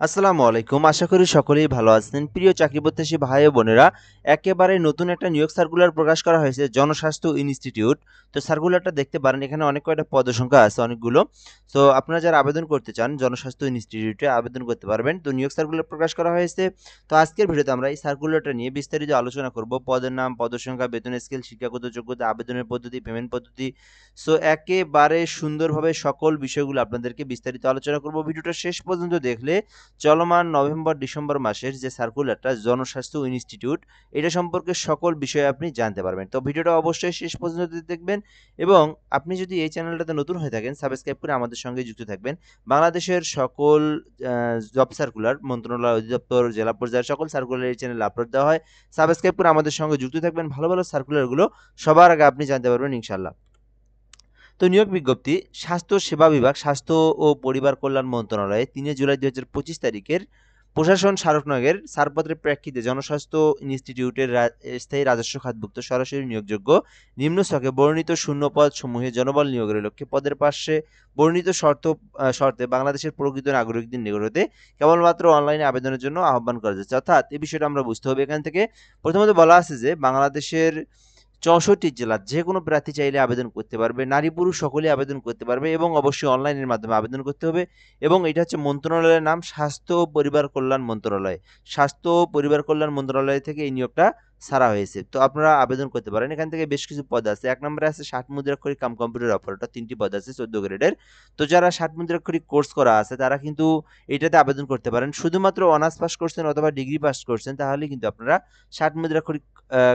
আসসালামু আলাইকুম। আশা করি সকলেই ভালো আছেন। প্রিয় চাকরি প্রত্যাশী ভাই ও বোনেরা, একেবারে নতুন একটা নিয়োগ সার্কুলার প্রকাশ করা হয়েছে জনস্বাস্থ্য ইনস্টিটিউট। তো সার্কুলারটা দেখতে পারেন, এখানে অনেক কয়টা পদসংখ্যা আছে অনেকগুলো। সো আপনারা যারা আবেদন করতে চান জনস্বাস্থ্য ইনস্টিটিউটে আবেদন করতে পারবেন। তো নিয়োগ সার্কুলার প্রকাশ করা হয়েছে। তো আজকের ভিডিওতে আমরা এই সার্কুলারটা নিয়ে বিস্তারিত আলোচনা করব। পদের নাম, পদসংখ্যা, বেতন স্কেল, শিক্ষাগত যোগ্যতা, আবেদনের পদ্ধতি, পেমেন্ট পদ্ধতি। সো একেবারে সুন্দরভাবে সকল বিষয়গুলো আপনাদেরকে বিস্তারিত আলোচনা করব। ভিডিওটা শেষ পর্যন্ত দেখলে চলমান নভেম্বর-ডিসেম্বর মাসের যে সার্কুলারটা জনস্বাস্থ্য ইনস্টিটিউট, এটা সম্পর্কে সকল বিষয়ে আপনি জানতে পারবেন। তো ভিডিওটা অবশ্যই শেষ পর্যন্ত দেখবেন এবং আপনি যদি এই চ্যানেলটাতে নতুন হয়ে থাকেন সাবস্ক্রাইব করে আমাদের সঙ্গে যুক্ত থাকবেন। বাংলাদেশের সকল জব সার্কুলার মন্ত্রণালয়, অধিদপ্তর, জেলা পর্যায়ের সকল সার্কুলার এই চ্যানেলে আপলোড দেওয়া হয়। সাবস্ক্রাইব করে আমাদের সঙ্গে যুক্ত থাকবেন। ভালো ভালো সার্কুলারগুলো সবার আগে আপনি জানতে পারবেন ইনশাআল্লাহ। তো নিয়োগ বিজ্ঞপ্তি স্বাস্থ্য সেবা বিভাগ, স্বাস্থ্য ও পরিবার কল্যাণ মন্ত্রণালয়ে ৩ জুলাই ২০২৫ তারিখের প্রশাসন স্মারকনগরের ছাড়পত্রের প্রেক্ষিতে জনস্বাস্থ্য ইনস্টিটিউটের স্থায়ী রাজস্ব খাতভুক্ত সরাসরি নিয়োগযোগ্য নিম্ন ছকে বর্ণিত শূন্য পদ সমূহে জনবল নিয়োগের লক্ষ্যে পদের পাশে বর্ণিত শর্তে বাংলাদেশের প্রকৃত নাগরিকদের নিকট হতে কেবলমাত্র অনলাইনে আবেদনের জন্য আহ্বান করা যাচ্ছে। অর্থাৎ এই বিষয়টা আমরা বুঝতে হবে এখান থেকে। প্রথমত বলা আছে যে বাংলাদেশের ৬৪ জেলার যেকোনো প্রার্থী চাইলে আবেদন করতে পারবে। নারী-পুরুষ সকলেই আবেদন করতে পারবে এবং অবশ্যই অনলাইনের মাধ্যমে আবেদন করতে হবে এবং এটা হচ্ছে মন্ত্রণালয়ের নাম স্বাস্থ্য ও পরিবার কল্যাণ মন্ত্রণালয়। স্বাস্থ্য ও পরিবার কল্যাণ মন্ত্রণালয় থেকে এই নিয়োগটা ছাড়া হয়েছে। তো আপনারা আবেদন করতে পারেন। এখান থেকে বেশ কিছু পদ আছে। ১ নম্বরে আছে ৬০ মুদ্রাক্ষরিক কাম কম্পিউটার অপারেটর ৩ টি পদ আছে ১৪ গ্রেডের। তো যারা ৬০ মুদ্রাক্ষরিক কোর্স করা আছে তারা কিন্তু এটাতে আবেদন করতে পারেন। শুধুমাত্র অনার্স পাস করছেন অথবা ডিগ্রি পাস করছেন তাহলেই কিন্তু আপনারা ৬০ মুদ্রাক্ষরিক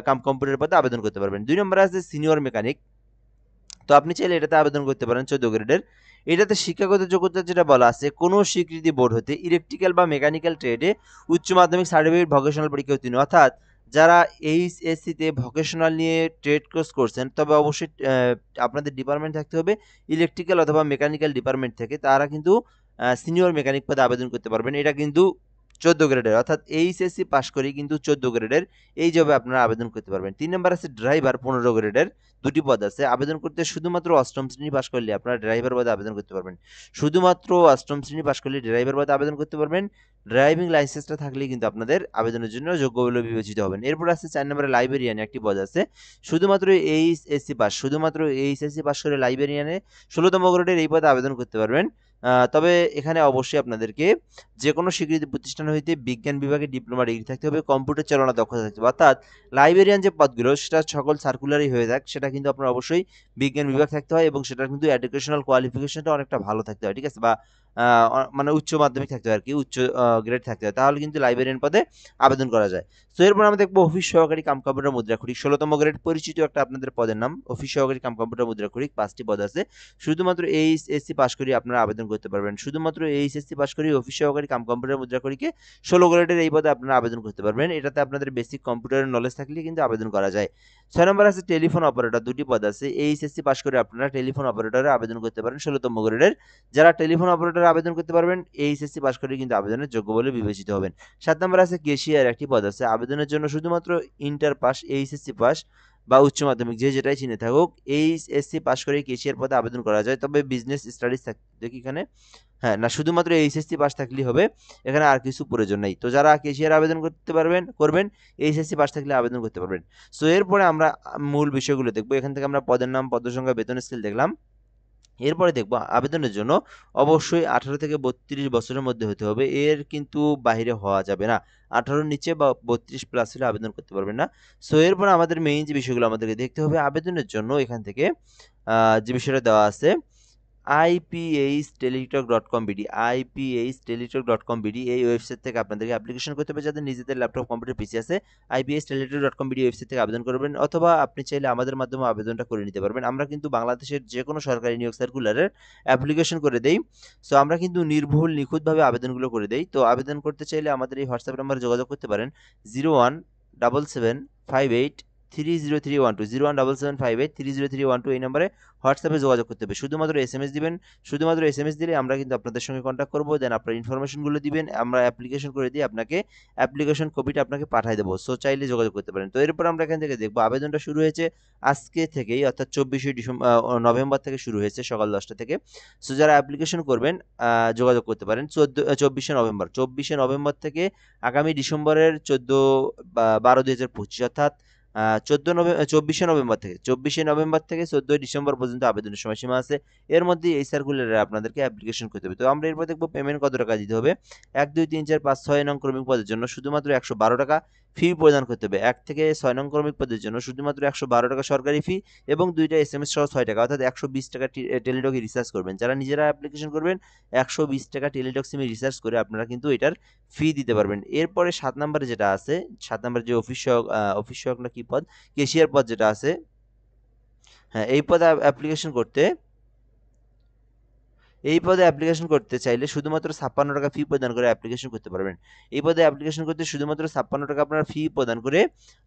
কাম কম্পিউটার পদে আবেদন করতে পারবেন। ২ নম্বরে আছে সিনিয়র মেকানিক। তো আপনি চাইলে এটাতে আবেদন করতে পারেন ১৪ গ্রেডের। এটাতে শিক্ষাগত যোগ্যতা যেটা বলা আছে, কোনো স্বীকৃতি বোর্ড হতে ইলেকট্রিক্যাল বা মেকানিক্যাল ট্রেডে উচ্চ মাধ্যমিক সার্টিফিকেট ভোকেশনাল পরীক্ষায় উত্তীর্ণ। অর্থাৎ যারা এইচএসসি তে ভোকেশনাল নিয়ে ট্রেড কোর্স করছেন তবে অবশ্যই আপনাদের ডিপার্টমেন্ট থাকতে হবে ইলেকট্রিক্যাল অথবা মেকানিক্যাল ডিপার্টমেন্ট থেকে। তারা কিন্তু সিনিয়র মেকানিক পদে আবেদন করতে পারবেন। এটা কিন্তু ১৪ গ্রেডের অর্থাৎ এইচএসসি পাস করেই কিন্তু ১৪ গ্রেডের এই জবে আপনারা আবেদন করতে পারবেন। ৩ নম্বর আছে ড্রাইভার ১৫ গ্রেডের ২ টি পদ আছে। আবেদন করতে শুধুমাত্র ৮ম শ্রেণী পাস করলে আপনারা ড্রাইভার পদে আবেদন করতে পারবেন। শুধুমাত্র ৮ম শ্রেণী পাস করলে ড্রাইভার পদে আবেদন করতে পারবেন। ড্রাইভিং লাইসেন্সটা থাকলেই কিন্তু আপনাদের আবেদনের জন্য যোগ্য বলে বিবেচিত হবেন। এরপর আছে ৪ নম্বরে লাইব্রেরিয়ান একটি পদ আছে। শুধুমাত্র এইচএসসি পাস করে লাইব্রেরিয়ানে ১৬তম গ্রেডের এই পদে আবেদন করতে পারবেন। তবে এখানে অবশ্যই আপনাদেরকে যেকোনো স্বীকৃত প্রতিষ্ঠান হইতে বিজ্ঞান বিভাগে ডিপ্লোমা ডিগ্রি থাকতে হবে, কম্পিউটার চালানোর দক্ষতা থাকতে হবে। অর্থাৎ লাইব্রেরিয়ান যে পদগুলো সেটা সকল সার্কুলারই হয়ে যাক, সেটা কিন্তু আপনার অবশ্যই বিজ্ঞান বিভাগ থাকতে হয় এবং সেটার কিন্তু এডুকেশনাল কোয়ালিফিকেশনটা অনেকটা ভালো থাকতে হয়। ঠিক আছে? বা মানে উচ্চ মাধ্যমিক থাকতে হয় আরকি, উচ্চ গ্রেড থাকতে হয়। তাহলে কিন্তু লাইব্রেরিয়ান পদে আবেদন করা যায়। সো এরপর আমরা দেখব অফিস সহকারী কাম কম্পিউটার মুদ্রাক্ষরিক ১৬তম গ্রেড পরিচিত একটা আপনাদের পদের নাম অফিস সহকারী কাম কম্পিউটার মুদ্রাক্ষরিক ৫ টি পদ আছে। শুধুমাত্র এইচএসসি পাস করেই আপনারা আবেদন করতে পারবেন। শুধুমাত্র এইচএসসি পাস করেই অফিস সহকারী কাম কম্পিউটার মুদ্রাক্ষরিকে ১৬ গ্রেডের এই পদে আপনারা আবেদন করতে পারবেন। এটাতে আপনাদের বেসিক কম্পিউটারের নলেজ থাকলেই কিন্তু আবেদন করা যায়। ৬ নম্বর আছে টেলিফোন অপারেটর ২ টি পদ আছে। এইচএসসি পাস করে আপনারা টেলিফোন অপারেটরে আবেদন করতে পারেন ১৬তম গ্রেডের। যারা টেলিফোন অপারেটরে আবেদন করতে পারবেন এইচএসসি পাস করে কিন্তু আবেদনের যোগ্য বলে বিবেচিত হবেন। ৭ নম্বর আছে ক্যাশিয়ার একটি পদ আছে। আবেদনের জন্য শুধুমাত্র ইন্টার পাস, এইচএসসি পাস বা উচ্চ মাধ্যমিক যে যেটাই চিহ্নে থাকুক এইচএসসি পাস করে ক্যাশিয়ার পদে আবেদন করা যায়। তবে বিজনেস স্টাডিজ দেখি এখানে হ্যাঁ, না শুধুমাত্র এইচএসসি পাস থাকলেই হবে। এখানে আর কিছু প্রয়োজন নেই। তো যারা ক্যাশিয়ার আবেদন করবেন এইচএসসি পাস থাকলে আবেদন করতে পারবেন। সো এরপরে আমরা মূল বিষয়গুলো দেখব। এখান থেকে আমরা পদের নাম, পদ সংখ্যা, বেতন স্কেল দেখলাম। এরপরে দেখব আবেদনের জন্য অবশ্যই ১৮ থেকে ৩২ বছরের মধ্যে হতে হবে। এর কিন্তু বাহিরে হওয়া যাবে না। ১৮ র নিচে বা ৩২ প্লাস হলে আবেদন করতে পারবেন না। সো এরপরে আমাদের মেইন যে বিষয়গুলো আমাদেরকে দেখতে হবে আবেদনের জন্য এখান থেকে যে বিষয়টা দেওয়া আছে iphteletalk.com.bd iphteletalk.com.bd এই ওয়েবসাইট থেকে আপনাদেরকে অ্যাপ্লিকেশন করতে হবে যাদের নিজেদের ল্যাপটপ কম্পিউটার পিসি আছে iphteletalk.com.bd ওয়েবসাইট থেকে আবেদন করবেন অথবা আপনি চাইলে আমাদের মাধ্যমে আবেদনটা করে নিতে পারবেন। আমরা কিন্তু বাংলাদেশের যে কোনো সরকারি নিয়োগ সার্কুলারের অ্যাপ্লিকেশন করে দেই। সো আমরা কিন্তু নির্ভুল নিখুঁতভাবে আবেদনগুলো করে দেই। তো আবেদন করতে চাইলে আমাদের এই হোয়াটসঅ্যাপ নাম্বারে যোগাযোগ করতে পারেন 017758 3031 01775830312 এই নম্বরে হোয়াটসঅ্যাপে যোগাযোগ করতে হবে। শুধুমাত্র এসএমএস দিবেন, শুধুমাত্র এসএমএস দিলে আমরা কিন্তু আপনাদের সঙ্গে কন্ট্যাক্ট করবো, দেন আপনার ইনফরমেশনগুলো দিবেন, আমরা অ্যাপ্লিকেশন করে দিয়ে আপনাকে অ্যাপ্লিকেশন কপিটা আপনাকে পাঠিয়ে দেবো। সো চাইলে যোগাযোগ করতে পারেন। তো এরপর আমরা এখান থেকে দেখবো আবেদনটা শুরু হয়েছে আজকে থেকেই, অর্থাৎ 24 নভেম্বর থেকে শুরু হয়েছে সকাল 10টা থেকে। সো যারা অ্যাপ্লিকেশন করবেন যোগাযোগ করতে পারেন 24শে নভেম্বর থেকে আগামী ডিসেম্বরের 12 2025, অর্থাৎ 24শে নভেম্বর থেকে 14ই ডিসেম্বর পর্যন্ত আবেদনের সময়সীমা আছে। এর মধ্যে এই সার্কুলারে আপনাদেরকে অ্যাপ্লিকেশন করতে হবে। তো আমরা এরপর দেখবো পেমেন্ট কত টাকা দিতে হবে। 1 2 3 4 5 6 নং ক্রমিক পদের জন্য শুধুমাত্র 112 টাকা ফি প্রদান করতে হবে। 1 থেকে 6 নং ক্রমিক পদের জন্য শুধুমাত্র 112 টাকা সরকারি ফি এবং 2টা এসএমএস সহ 6 টাকা, অর্থাৎ 120 টাকা টেলিটকে রিচার্জ করবেন। যারা নিজেরা অ্যাপ্লিকেশন করবেন 120 টাকা টেলিটক সিমে রিচার্জ করে আপনারা কিন্তু এটার ফি দিতে পারবেন। এরপরে 7 নম্বরে যেটা আছে, 7 নম্বরে যে অফিস সহায়ক না কি পদ, কেশিয়ার পদ যেটা আছে, হ্যাঁ এই পদে অ্যাপ্লিকেশন করতে চাইলে শুধুমাত্র 56 টাকা ফি প্রদান করে অ্যাপ্লিকেশন করতে পারবেন। এই পদে অ্যাপ্লিকেশন করতে শুধুমাত্র 56 টাকা আপনারা ফি প্রদান করে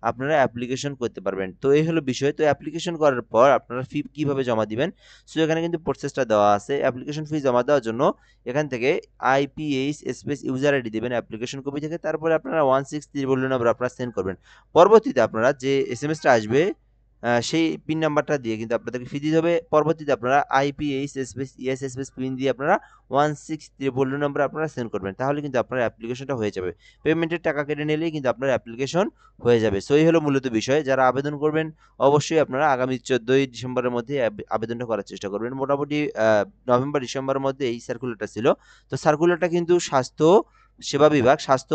আপনারা অ্যাপ্লিকেশন করতে পারবেন। তো এই হলো বিষয়। তো অ্যাপ্লিকেশন করার পর আপনারা ফি কিভাবে জমা দিবেন, সো এখানে কিন্তু প্রসেসটা দেওয়া আছে। অ্যাপ্লিকেশন ফি জমা দেওয়ার জন্য এখান থেকে আইপিএইচ স্পেস ইউজার আইডি দেবেন অ্যাপ্লিকেশন কপি থেকে, তারপরে আপনারা 163 নম্বর আপনারা সেন্ড করবেন। পরবর্তীতে আপনারা যে এসএমএসটা আসবে সেই পিন নাম্বারটা দিয়ে কিন্তু আপনাদেরকে ফি দিতে হবে। পরবর্তীতে আপনারা IPH space ES space pin দিয়ে আপনারা 163 নম্বর আপনারা সেন্ড করবেন, তাহলে কিন্তু আপনার অ্যাপ্লিকেশনটা হয়ে যাবে। পেমেন্টের টাকা কেটে নিলেই কিন্তু আপনার অ্যাপ্লিকেশন হয়ে যাবে। সো এই হলো মূলত বিষয়। যারা আবেদন করবেন অবশ্যই আপনারা আগামী 14ই ডিসেম্বরের মধ্যে আবেদনটা করার চেষ্টা করবেন। মোটামুটি নভেম্বর ডিসেম্বরের মধ্যে এই সার্কুলারটা ছিল। তো সার্কুলারটা কিন্তু স্বাস্থ্য সেবা বিভাগ, স্বাস্থ্য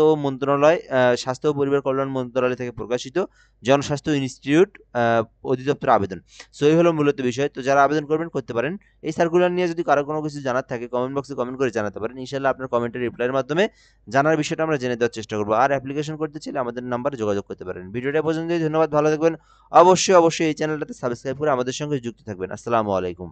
ও পরিবার কল্যাণ মন্ত্রণালয় থেকে প্রকাশিত, জনস্বাস্থ্য ইনস্টিটিউট অধিদপ্তর আবেদন। সো এই হলো মূলত বিষয়। তো যারা আবেদন করবেন করতে পারেন। এই সার্কুলার নিয়ে যদি কারো কোনো কিছু জানার থাকে কমেন্ট বক্সে কমেন্ট করে জানাতে পারেন। ইনশাআল্লাহ আপনার কমেন্টের রিপ্লাইয়ের মাধ্যমে জানার বিষয়টা আমরা জেনে দেওয়ার চেষ্টা করবো। আর অ্যাপ্লিকেশন করতে চাইলে আমাদের নাম্বারে যোগাযোগ করতে পারেন। ভিডিওটা পর্যন্তই, ধন্যবাদ, ভালো থাকবেন। অবশ্যই এই চ্যানেলটাতে সাবস্ক্রাইব করে আমাদের সঙ্গে যুক্ত থাকবেন। আসসালামু আলাইকুম।